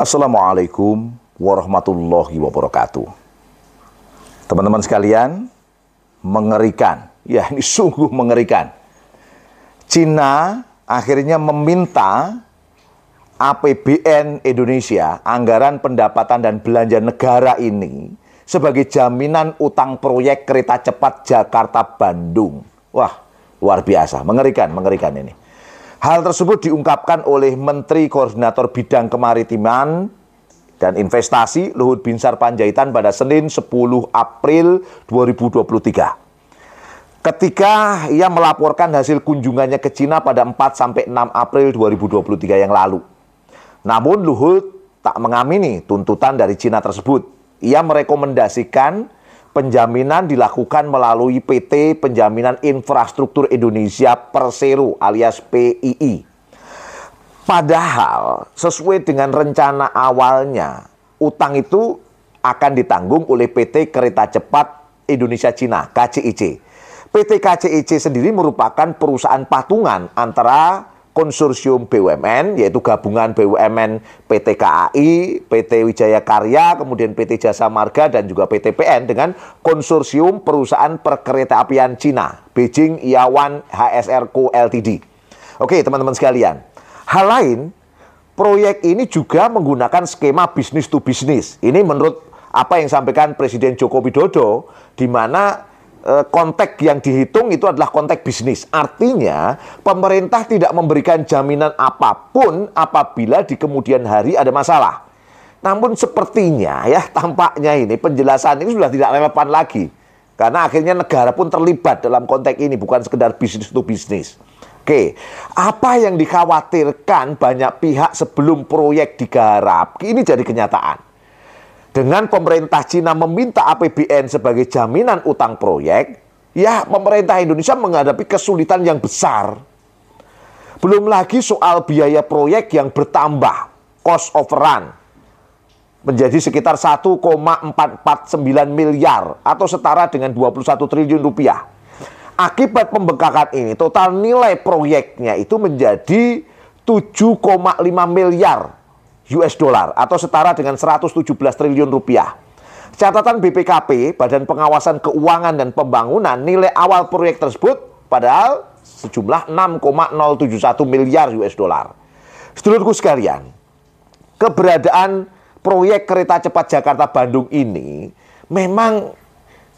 Assalamualaikum warahmatullahi wabarakatuh. Teman-teman sekalian, mengerikan. Ya, ini sungguh mengerikan. Cina akhirnya meminta APBN Indonesia, anggaran pendapatan dan belanja negara ini, sebagai jaminan utang proyek kereta cepat Jakarta-Bandung. Wah, luar biasa, mengerikan ini. Hal tersebut diungkapkan oleh Menteri Koordinator Bidang Kemaritiman dan Investasi Luhut Binsar Panjaitan pada Senin 10 April 2023. Ketika ia melaporkan hasil kunjungannya ke Cina pada 4-6 April 2023 yang lalu. Namun Luhut tak mengamini tuntutan dari Cina tersebut. Ia merekomendasikan penjaminan dilakukan melalui PT Penjaminan Infrastruktur Indonesia Persero alias PII. Padahal sesuai dengan rencana awalnya, utang itu akan ditanggung oleh PT Kereta Cepat Indonesia Cina, KCIC. PT KCIC sendiri merupakan perusahaan patungan antara konsorsium BUMN, yaitu gabungan BUMN PT KAI, PT Wijaya Karya, kemudian PT Jasa Marga, dan juga PT PN dengan konsorsium perusahaan perkeretaapian Cina, Beijing Yawan HSR Co Ltd. Oke, teman-teman sekalian. Hal lain, proyek ini juga menggunakan skema bisnis to bisnis. Ini menurut apa yang disampaikan Presiden Joko Widodo, di mana konteks yang dihitung itu adalah konteks bisnis. Artinya, pemerintah tidak memberikan jaminan apapun apabila di kemudian hari ada masalah. Namun sepertinya ya, tampaknya ini penjelasan ini sudah tidak relevan lagi. Karena akhirnya negara pun terlibat dalam konteks ini, bukan sekedar bisnis to bisnis. Oke, apa yang dikhawatirkan banyak pihak sebelum proyek digarap, ini jadi kenyataan. Dengan pemerintah Cina meminta APBN sebagai jaminan utang proyek, ya pemerintah Indonesia menghadapi kesulitan yang besar. Belum lagi soal biaya proyek yang bertambah, cost overrun, menjadi sekitar 1,449 miliar atau setara dengan 21 triliun rupiah. Akibat pembengkakan ini, total nilai proyeknya itu menjadi 7,5 miliar US dollar atau setara dengan 117 triliun rupiah. Catatan BPKP, Badan Pengawasan Keuangan dan Pembangunan, nilai awal proyek tersebut padahal sejumlah 6,071 miliar US dollar. Sedulurku sekalian, keberadaan proyek kereta cepat Jakarta-Bandung ini memang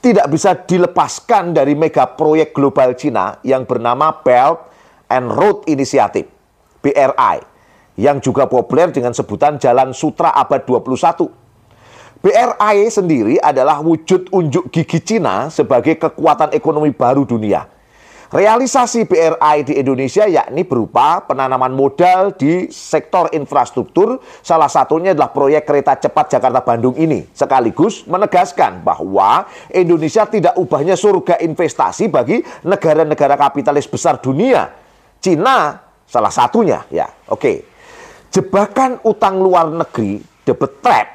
tidak bisa dilepaskan dari mega proyek global Cina yang bernama Belt and Road Initiative, BRI. Yang juga populer dengan sebutan Jalan Sutra Abad 21. BRI sendiri adalah wujud unjuk gigi Cina sebagai kekuatan ekonomi baru dunia. Realisasi BRI di Indonesia yakni berupa penanaman modal di sektor infrastruktur, salah satunya adalah proyek kereta cepat Jakarta-Bandung ini. Sekaligus menegaskan bahwa Indonesia tidak ubahnya surga investasi bagi negara-negara kapitalis besar dunia. Cina salah satunya, ya. Oke. Jebakan utang luar negeri, debt trap,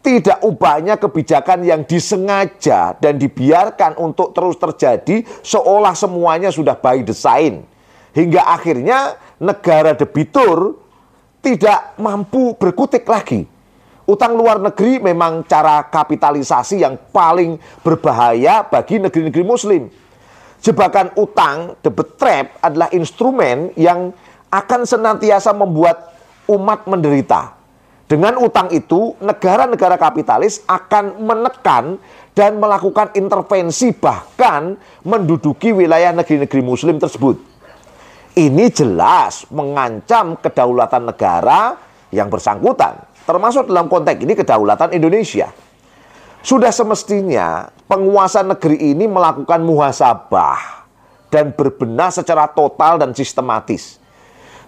tidak ubahnya kebijakan yang disengaja dan dibiarkan untuk terus terjadi seolah semuanya sudah by design. Hingga akhirnya negara debitur tidak mampu berkutik lagi. Utang luar negeri memang cara kapitalisasi yang paling berbahaya bagi negeri-negeri muslim. Jebakan utang, debt trap adalah instrumen yang akan senantiasa membuat umat menderita. Dengan utang itu, negara-negara kapitalis akan menekan dan melakukan intervensi, bahkan menduduki wilayah negeri-negeri muslim tersebut. Ini jelas mengancam kedaulatan negara yang bersangkutan, termasuk dalam konteks ini kedaulatan Indonesia. Sudah semestinya penguasa negeri ini melakukan muhasabah dan berbenah secara total dan sistematis.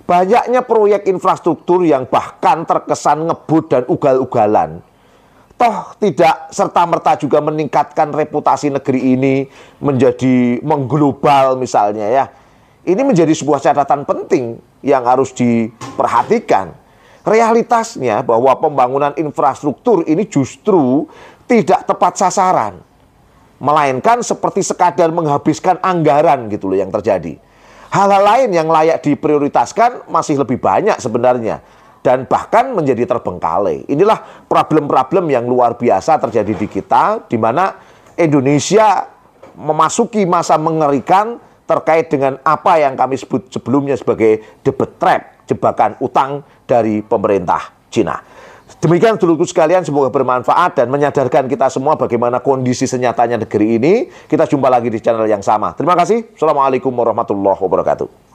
Banyaknya proyek infrastruktur yang bahkan terkesan ngebut dan ugal-ugalan. Toh tidak serta-merta juga meningkatkan reputasi negeri ini menjadi mengglobal misalnya ya. Ini menjadi sebuah catatan penting yang harus diperhatikan. Realitasnya bahwa pembangunan infrastruktur ini justru tidak tepat sasaran. Melainkan seperti sekadar menghabiskan anggaran gitu loh yang terjadi. Hal-hal lain yang layak diprioritaskan masih lebih banyak sebenarnya. dan bahkan menjadi terbengkalai. Inilah problem-problem yang luar biasa terjadi di kita, di mana Indonesia memasuki masa mengerikan terkait dengan apa yang kami sebut sebelumnya sebagai debt trap, jebakan utang dari pemerintah Cina. Demikian dulurku sekalian, semoga bermanfaat dan menyadarkan kita semua bagaimana kondisi senyatanya negeri ini. Kita jumpa lagi di channel yang sama. Terima kasih. Assalamualaikum warahmatullahi wabarakatuh.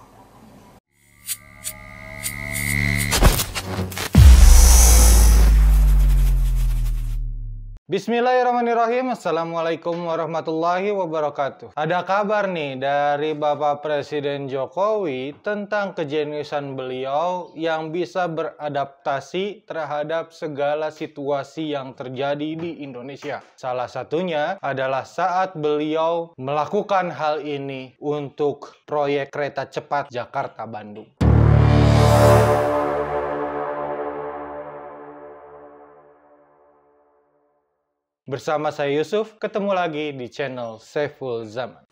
Bismillahirrahmanirrahim. Assalamualaikum warahmatullahi wabarakatuh. Ada kabar nih dari Bapak Presiden Jokowi tentang kejeniusan beliau yang bisa beradaptasi terhadap segala situasi yang terjadi di Indonesia. Salah satunya adalah saat beliau melakukan hal ini untuk proyek kereta cepat Jakarta-Bandung. Bersama saya Yusuf, ketemu lagi di channel Saiful Zaman.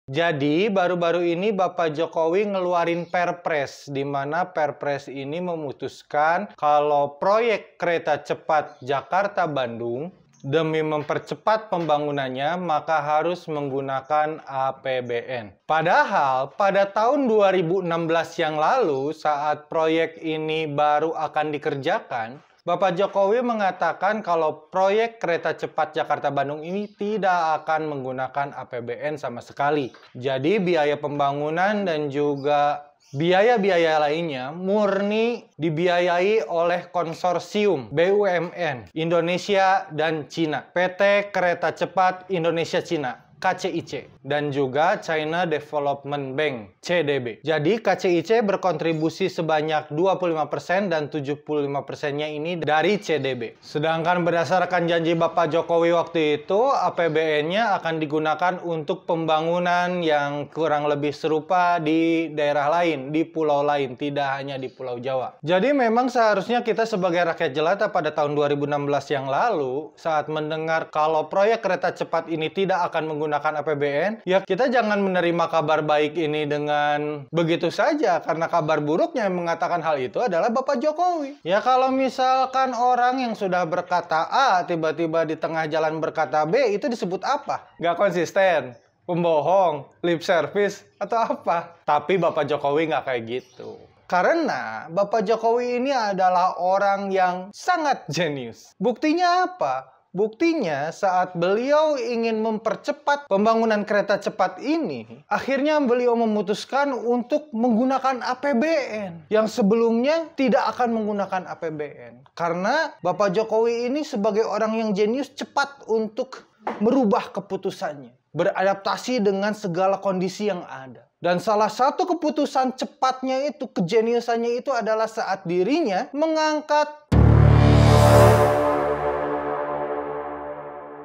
Jadi, baru-baru ini Bapak Jokowi ngeluarin perpres, di mana perpres ini memutuskan kalau proyek kereta cepat Jakarta-Bandung demi mempercepat pembangunannya, maka harus menggunakan APBN. Padahal, pada tahun 2016 yang lalu, saat proyek ini baru akan dikerjakan, Bapak Jokowi mengatakan kalau proyek kereta cepat Jakarta-Bandung ini tidak akan menggunakan APBN sama sekali. Jadi biaya pembangunan dan juga biaya-biaya lainnya murni dibiayai oleh konsorsium BUMN Indonesia dan Cina, PT Kereta Cepat Indonesia Cina, KCIC, dan juga China Development Bank, CDB. Jadi KCIC berkontribusi sebanyak 25% dan 75%-nya ini dari CDB. Sedangkan berdasarkan janji Bapak Jokowi waktu itu, APBN-nya akan digunakan untuk pembangunan yang kurang lebih serupa di daerah lain, di pulau lain, tidak hanya di Pulau Jawa. Jadi memang seharusnya kita sebagai rakyat jelata pada tahun 2016 yang lalu, saat mendengar kalau proyek kereta cepat ini tidak akan menggunakan APBN, ya kita jangan menerima kabar baik ini dengan begitu saja, karena kabar buruknya yang mengatakan hal itu adalah Bapak Jokowi. Ya kalau misalkan orang yang sudah berkata A tiba-tiba di tengah jalan berkata B, itu disebut apa? Gak konsisten, pembohong, lip service, atau apa? Tapi Bapak Jokowi nggak kayak gitu. Karena Bapak Jokowi ini adalah orang yang sangat jenius. Buktinya apa? Buktinya saat beliau ingin mempercepat pembangunan kereta cepat ini, akhirnya beliau memutuskan untuk menggunakan APBN yang sebelumnya tidak akan menggunakan APBN. Karena Bapak Jokowi ini sebagai orang yang jenius cepat untuk merubah keputusannya, beradaptasi dengan segala kondisi yang ada. Dan salah satu keputusan cepatnya itu, kejeniusannya itu adalah saat dirinya mengangkat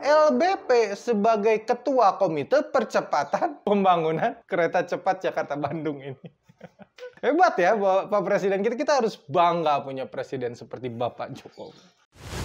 LBP sebagai Ketua Komite Percepatan Pembangunan Kereta Cepat Jakarta-Bandung ini. Hebat ya Pak Presiden kita harus bangga punya presiden seperti Bapak Jokowi.